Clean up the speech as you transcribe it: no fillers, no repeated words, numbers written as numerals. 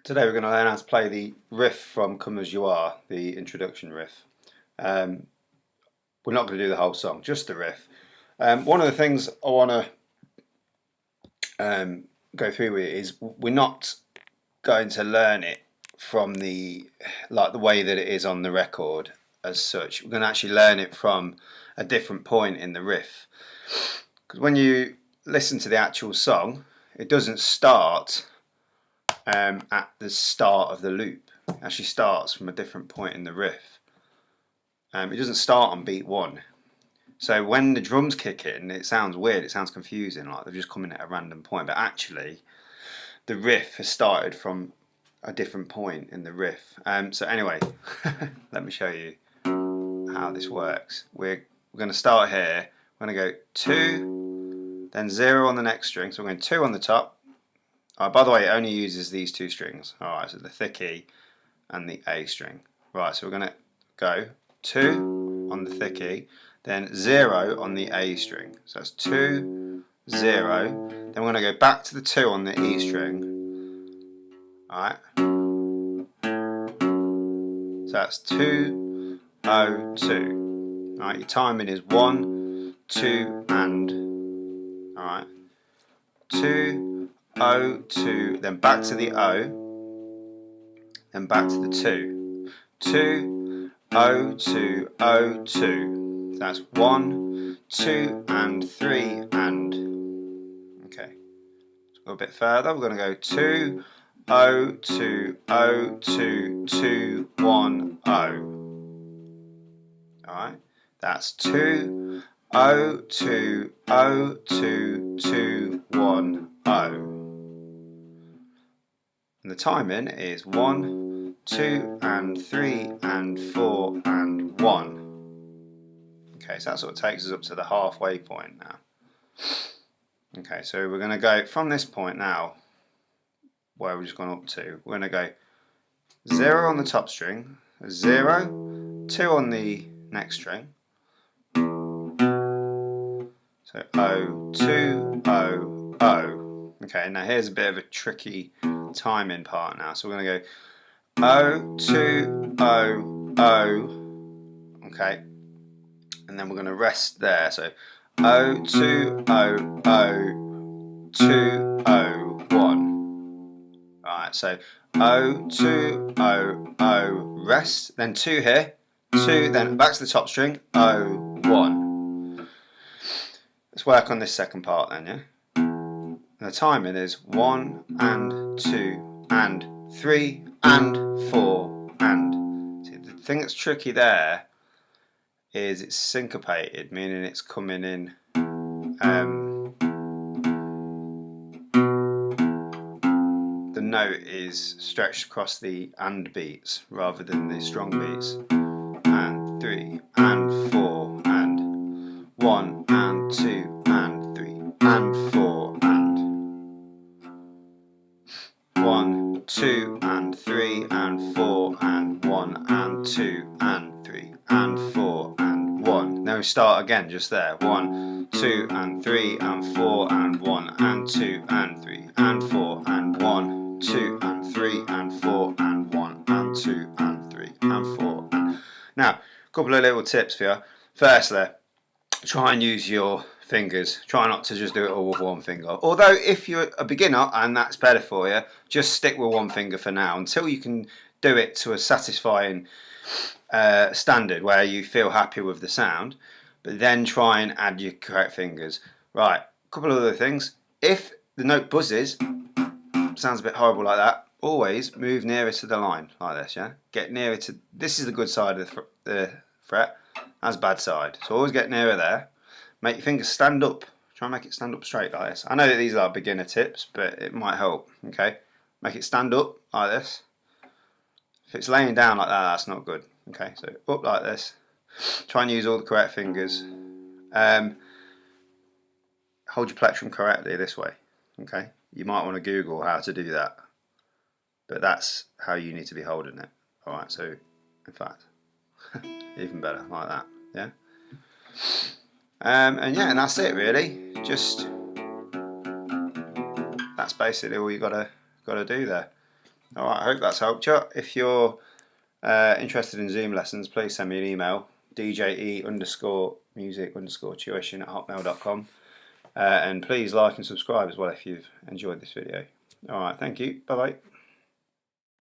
Today we're going to learn how to play the riff from Come As You Are, the introduction riff. We're not going to do the whole song, just the riff. One of the things I want to go through with is we're not going to learn it from the way that it is on the record as such. We're going to actually learn it from a different point in the riff. Because when you listen to the actual song, it doesn't start at the start of the loop. It actually starts from a different point in the riff. It doesn't start on beat one. So when the drums kick in, it sounds weird, it sounds confusing, like they've just come in at a random point. But actually, the riff has started from a different point in the riff. So anyway, let me show you how this works. We're going to start here. We're going to go 2, then 0 on the next string. So we're going 2 on the top. By the way, it only uses these two strings. Alright, so the thick E and the A string. Right, so we're going to go 2 on the thick E, then 0 on the A string. So that's 2, 0. Then we're going to go back to the 2 on the E string. Alright. So that's 2, 0, 2. Alright, your timing is 1, 2, and. Alright. 2, 0, 2, then back to the O, then back to the 2. 2, 0, 2, 0, 2. That's 1, 2, and 3, and. Okay. Let's go a bit further. We're going to go 2, 0, 2, 0, 2, 2, 1, 0. Alright. That's 2, 0, 2, 0, 2, 2, 1, 0. And the timing is 1, 2, and 3, and 4, and 1. Okay, so that sort of takes us up to the halfway point now. Okay, so we're going to go from this point now, where we've just gone up to, we're going to go 0 on the top string, 0, 2 on the next string, so 0, 2, 0, 0. Okay, now here's a bit of a tricky timing part now. So we're going to go 0, 2, 0, 0. Okay, and then we're going to rest there. So 0, 2, 0, 0, 2, 0, 1. Alright, so 0, 2, 0, 0, rest, then 2 here, 2, then back to the top string, 0, 1. Let's work on this second part then, yeah? And the timing is 1, and 2, and 3, and 4, and. See, the thing that's tricky there is it's syncopated, meaning it's coming in the note is stretched across the and beats rather than the strong beats. And 3, and 4, and 1, and 2, and 3, and 4, and 1, 2, and 3, and 4, and 1, and 2, and 3, and 4, and 1. Then we start again just there. 1, 2, and 3, and 4, and 1, and 2, and 3, and 4, and 1, 2, and 3, and 4, and 1, and 2, and 3, and 4. Now, a couple of little tips for you. Firstly, try and use your fingers. Try not to just do it all with one finger. Although if you're a beginner and that's better for you, just stick with one finger for now until you can do it to a satisfying standard where you feel happy with the sound. But then try and add your correct fingers. Right, a couple of other things. If the note buzzes, sounds a bit horrible like that, always move nearer to the line like this, yeah? Get nearer to, this is the good side of the fret, that's bad side. So always get nearer there. Make your fingers stand up. Try and make it stand up straight like this. I know that these are beginner tips, but it might help, okay? Make it stand up like this. If it's laying down like that, that's not good, okay? So up like this. Try and use all the correct fingers. Hold your plectrum correctly this way, okay? You might want to Google how to do that, but that's how you need to be holding it. Alright, so in fact, even better, like that, yeah? And yeah, and that's it really. Just, that's basically all you gotta do there. Alright, I hope that's helped you. If you're interested in Zoom lessons, please send me an email, dje_music_tuition@hotmail.com, and please like and subscribe as well if you've enjoyed this video. Alright, thank you. Bye bye.